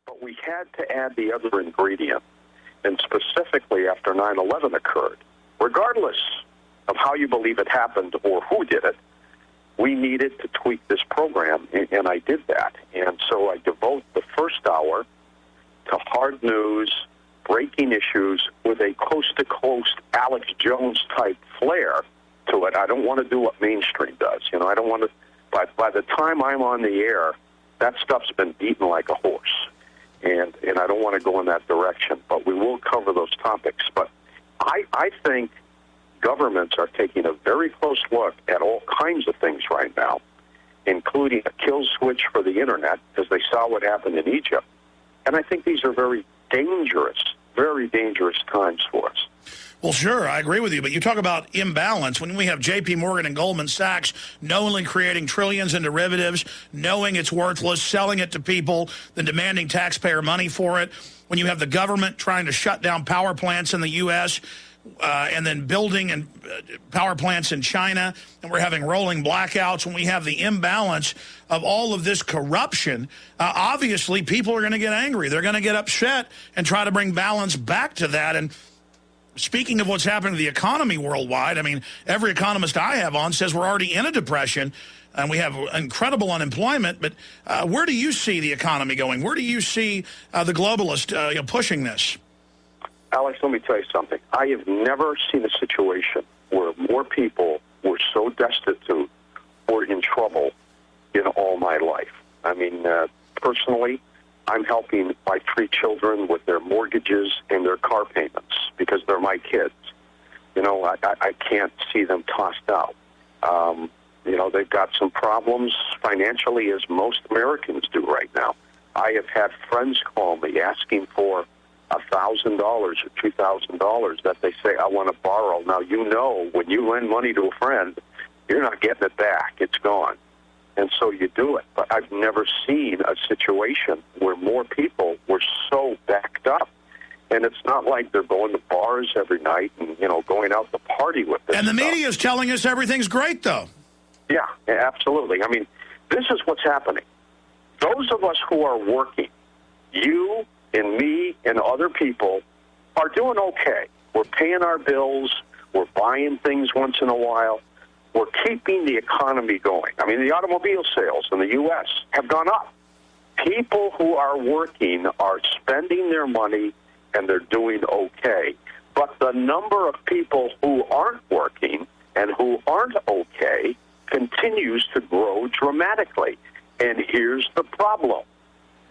But we had to add the other ingredient, and specifically after 9/11 occurred, regardless of how you believe it happened or who did it, we needed to tweak this program, and I did that. And so I devote the first hour to hard news, breaking issues with a coast-to-coast Alex Jones-type flair to it. I don't want to do what mainstream does. You know, I don't want to, by the time I'm on the air, that stuff's been beaten like a horse. And I don't want to go in that direction. But we will cover those topics. But I think governments are taking a very close look at all kinds of things right now, including a kill switch for the Internet, because they saw what happened in Egypt. And I think these are very dangerous times for us. Well, sure, I agree with you, but you talk about imbalance. When we have J.P. Morgan and Goldman Sachs knowingly creating trillions in derivatives, knowing it's worthless, selling it to people, then demanding taxpayer money for it. When you have the government trying to shut down power plants in the U.S., and then building power plants in China, and we're having rolling blackouts. When we have the imbalance of all of this corruption, obviously people are going to get angry. They're going to get upset and try to bring balance back to that. And speaking of what's happening to the economy worldwide, I mean, every economist I have on says we're already in a depression and we have incredible unemployment. But where do you see the economy going? Where do you see the globalists pushing this? Alex, let me tell you something. I have never seen a situation where more people were so destitute or in trouble in all my life. I mean, personally, I'm helping my 3 children with their mortgages and their car payments because they're my kids. You know, I can't see them tossed out. You know, they've got some problems financially, as most Americans do right now. I have had friends call me asking for $1,000 or $2,000 that they say, I want to borrow. Now, you know, when you lend money to a friend, you're not getting it back. It's gone. And so you do it. But I've never seen a situation where more people were so backed up. And it's not like they're going to bars every night and, you know, going out to party with this And the stuff. media is telling us everything's great, though. Yeah, absolutely. I mean, this is what's happening. Those of us who are working, you and me and other people, are doing okay. We're paying our bills. We're buying things once in a while. We're keeping the economy going. I mean, the automobile sales in the U.S. have gone up. People who are working are spending their money, and they're doing okay. But the number of people who aren't working and who aren't okay continues to grow dramatically. And here's the problem.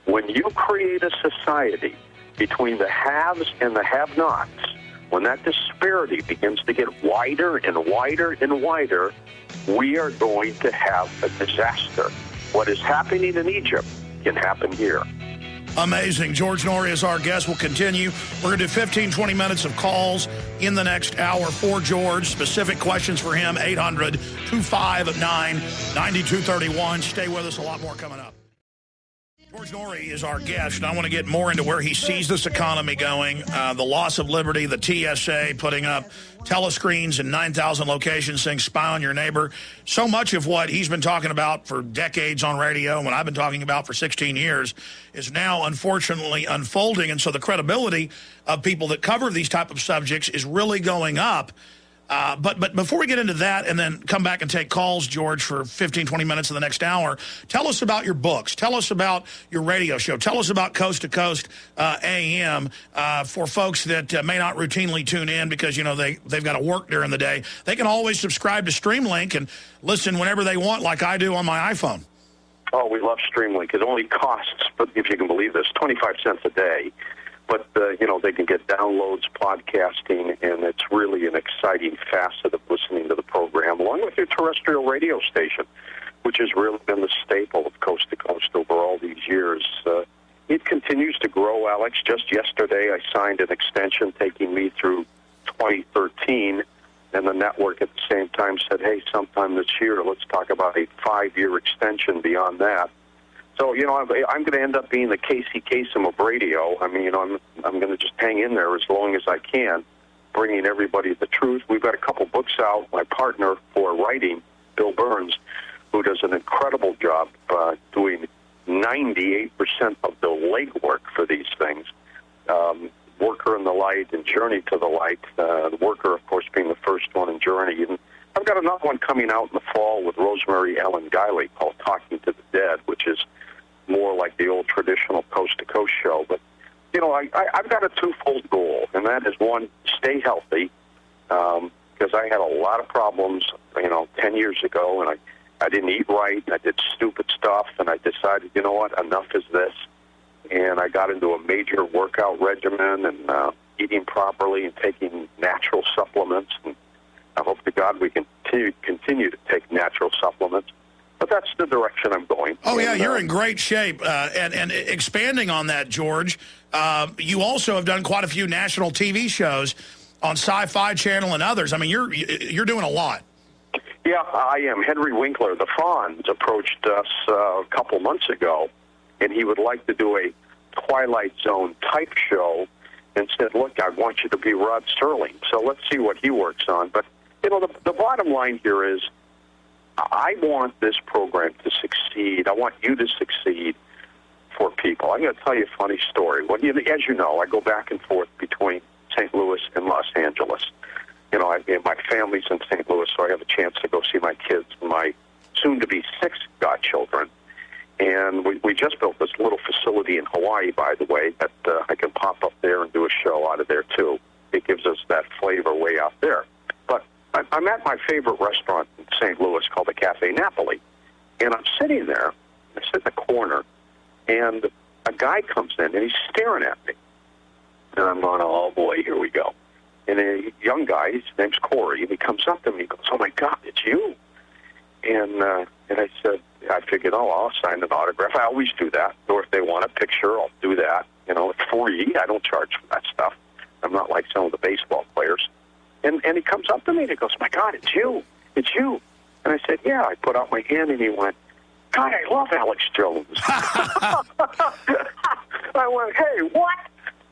When you create a society between the haves and the have-nots, when that disparity begins to get wider and wider and wider, we are going to have a disaster. What is happening in Egypt can happen here. Amazing. George Norrie is our guest. We'll continue. We're going to do 15, 20 minutes of calls in the next hour for George. Specific questions for him, 800-259-9231. Stay with us. A lot more coming up. George Norrie is our guest, and I want to get more into where he sees this economy going, the loss of liberty, the TSA putting up telescreens in 9,000 locations saying spy on your neighbor. So much of what he's been talking about for decades on radio and what I've been talking about for 16 years is now unfortunately unfolding, and so the credibility of people that cover these type of subjects is really going up. But before we get into that and then come back and take calls, George, for 15, 20 minutes in the next hour, tell us about your books. Tell us about your radio show. Tell us about Coast to Coast AM for folks that may not routinely tune in because, you know, they've got to work during the day. They can always subscribe to Streamlink and listen whenever they want like I do on my iPhone. Oh, we love Streamlink. It only costs, but if you can believe this, 25 cents a day. But, you know, they can get downloads, podcasting, and it's really an exciting facet of listening to the program, along with your terrestrial radio station, which has really been the staple of Coast to Coast over all these years. It continues to grow, Alex. Just yesterday, I signed an extension taking me through 2013, and the network at the same time said, hey, sometime this year, let's talk about a 5-year extension beyond that. So, you know, I'm going to end up being the Casey Kasem of radio. I mean, you know, I'm going to just hang in there as long as I can, bringing everybody the truth. We've got a couple books out. My partner for writing, Bill Burns, who does an incredible job doing 90 98% of the legwork for these things. Worker in the Light and Journey to the Light. The Worker, of course, being the first one in Journey. And I've got another one coming out in the fall with Rosemary Ellen Guiley called Talking to the Dead, which is more like the old traditional coast-to-coast show. But, you know, I've got a twofold goal, and that is, one, stay healthy, because I had a lot of problems, 10 years ago, and I didn't eat right, and I did stupid stuff, and I decided, you know what, enough is this. And I got into a major workout regimen and eating properly and taking natural supplements. And I hope to God we can continue to take natural supplements. But that's the direction I'm going. Oh, yeah, you're in great shape. And expanding on that, George, you also have done quite a few national TV shows on Sci-Fi Channel and others. I mean, you're doing a lot. Yeah, I am. Henry Winkler, the Fonz, approached us a couple months ago, and he would like to do a Twilight Zone type show, and said, look, I want you to be Rod Serling. So let's see what he works on. But, the bottom line here is I want this program to succeed. I want you to succeed for people. I'm going to tell you a funny story. Well, as you know, I go back and forth between St. Louis and Los Angeles. My family's in St. Louis, so I have a chance to go see my kids, my soon-to-be 6 godchildren. And we just built this little facility in Hawaii, by the way, that I can pop up there and do a show out of there, too. It gives us that flavor way out there. But I'm at my favorite restaurant in St. Louis called the Cafe Napoli. And I'm sitting there, I sit in the corner, and a guy comes in, and he's staring at me. And I'm going, oh, boy, here we go. And a young guy, his name's Corey, and he comes up to me and goes, oh, my God, it's you. And I said, I figured, I'll sign an autograph. I always do that. Or if they want a picture, I'll do that. It's free. I don't charge for that stuff. I'm not like some of the baseball players. And he comes up to me and he goes, my God, it's you. It's you. And I said, yeah. I put out my hand and he went, God, I love Alex Jones. I went, hey, what?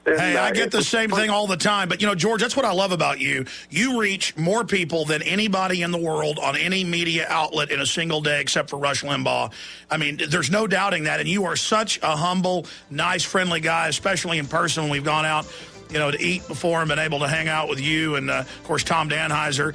And, hey, I get the same thing all the time. But, George, that's what I love about you. You reach more people than anybody in the world on any media outlet in a single day except for Rush Limbaugh. I mean, there's no doubting that. And you are such a humble, nice, friendly guy, especially in person when we've gone out, to eat before and been able to hang out with you and, of course, Tom Danheiser.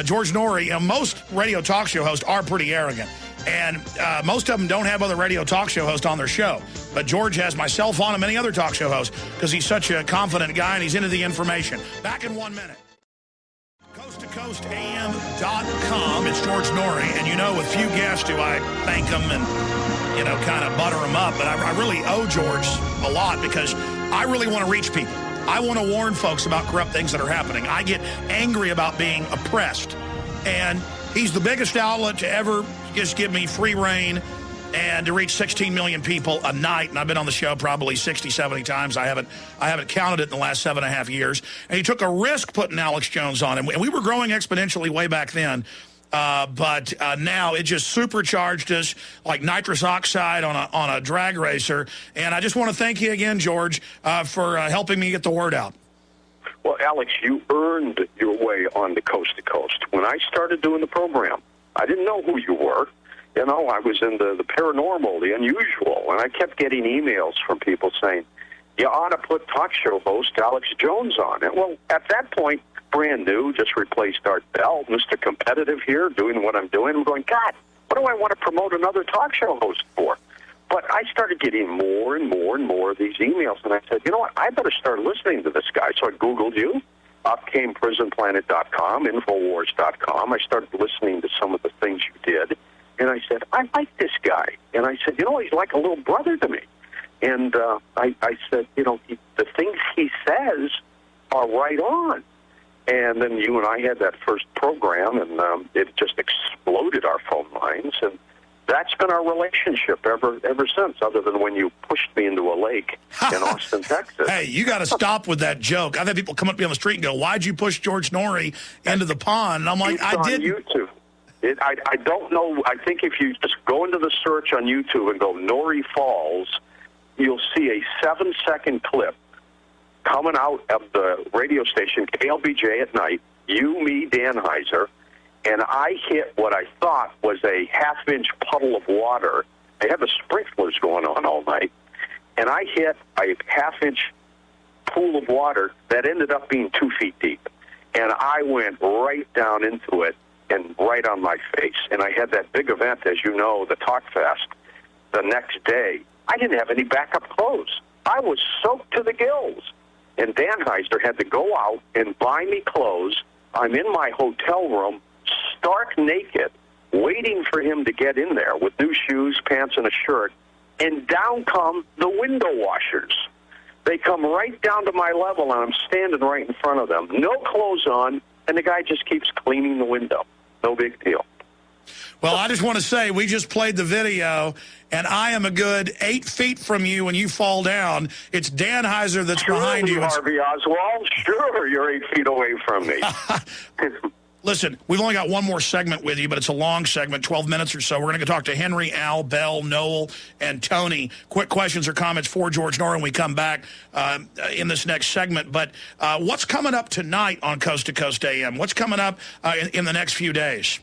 George Norrie, most radio talk show hosts are pretty arrogant. And most of them don't have other radio talk show hosts on their show. But George has myself on and many other talk show hosts because he's such a confident guy and he's into the information. Back in 1 minute. CoastToCoastAM.com. It's George Norrie. And with few guests do I thank them and, kind of butter them up. But I really owe George a lot because I really want to reach people. I want to warn folks about corrupt things that are happening. I get angry about being oppressed. And he's the biggest outlet to ever just give me free reign and to reach 16 million people a night. And I've been on the show probably 60, 70 times. I haven't counted it in the last 7.5 years. And he took a risk putting Alex Jones on him. And we were growing exponentially way back then. But now it just supercharged us like nitrous oxide on a drag racer. And I just want to thank you again, George, for helping me get the word out. Well, Alex, you earned your way on the Coast to Coast. When I started doing the program, I didn't know who you were. I was in the paranormal, the unusual, and I kept getting emails from people saying, you ought to put talk show host Alex Jones on. And, well, at that point, brand new, just replaced Art Bell, Mr. Competitive here, doing what I'm doing. I'm going, God, what do I want to promote another talk show host for? But I started getting more and more and more of these emails, and I said, you know what, I better start listening to this guy. So I Googled you. Up came PrisonPlanet.com, Infowars.com. I started listening to some of the things you did, and I said, I like this guy. And I said, he's like a little brother to me. And I said, the things he says are right on. And then you and I had that first program, and it just exploded our phone lines, and that's been our relationship ever since, other than when you pushed me into a lake in Austin, Texas. Hey, you got to stop with that joke. I've had people come up to me on the street and go, why'd you push George Norrie into the pond? And I'm like, I didn't. It's on YouTube. I don't know. I think if you just go into the search on YouTube and go Norrie Falls, you'll see a 7-second clip coming out of the radio station, KLBJ at night, you, me, Danheiser, and I hit what I thought was a half-inch puddle of water. They had the sprinklers going on all and I hit a half-inch pool of water that ended up being 2 feet deep. And I went right down into it and right on my face. And I had that big event, as you know, the Talk Fest, the next day. I didn't have any backup clothes. I was soaked to the gills. And Dan Heiser had to go out and buy me clothes. I'm in my hotel room, stark naked, waiting for him to get in there with new shoes, pants, and a shirt. And down come the window washers. They come right down to my level, and I'm standing right in front of them. No clothes on, and the guy just keeps cleaning the window. No big deal. Well, I just want to say, we just played the video, and I am a good 8 feet from you when you fall down. It's Dan Heiser that's behind you. Harvey Oswald. Sure, you're 8 feet away from me. Listen, we've only got one more segment with you, but it's a long segment, 12 minutes or so. We're going to talk to Henry, Al, Bell, Noel, and Tony. Quick questions or comments for George Noory when we come back in this next segment. But what's coming up tonight on Coast to Coast AM? What's coming up in the next few days?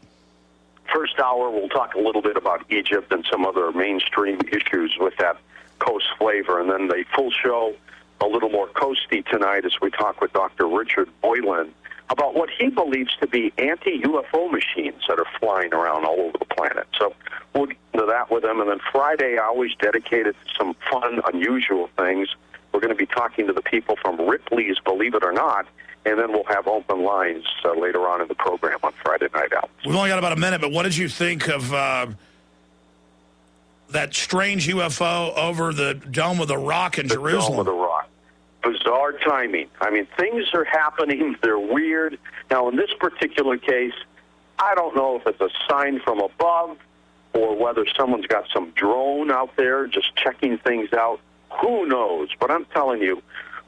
First hour, we'll talk a little bit about Egypt and some other mainstream issues with that coast flavor. And then the full show, a little more coasty tonight as we talk with Dr. Richard Boylan about what he believes to be anti-UFO machines that are flying around all over the planet. So we'll get into that with him. And then Friday, I always dedicated to some fun, unusual things. We're going to be talking to the people from Ripley's Believe It or Not, and then we'll have open lines later on in the program on Friday night out. We've only got about a minute, but what did you think of that strange UFO over the Dome of the Rock in Jerusalem? Dome of the Rock. Bizarre timing. I mean, things are happening. They're weird. Now, in this particular case, I don't know if it's a sign from above or whether someone's got some drone out there just checking things out. Who knows? But I'm telling you,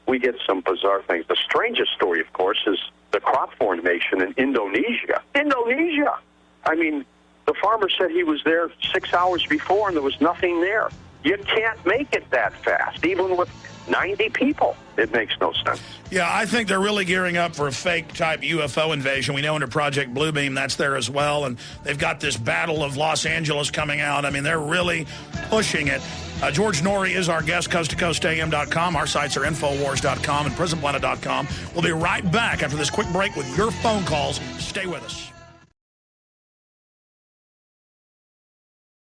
we get some bizarre things. The strangest story, of course, is the crop formation in Indonesia. Indonesia! I mean, the farmer said he was there 6 hours before and there was nothing there. You can't make it that fast, even with 90 people. It makes no sense. Yeah, I think they're really gearing up for a fake-type UFO invasion. We know under Project Bluebeam that's there as well, and they've got this Battle of Los Angeles coming out. I mean, they're really pushing it. George Noory is our guest, coasttocoastam.com. Our sites are Infowars.com and PrisonPlanet.com. We'll be right back after this quick break with your phone calls. Stay with us.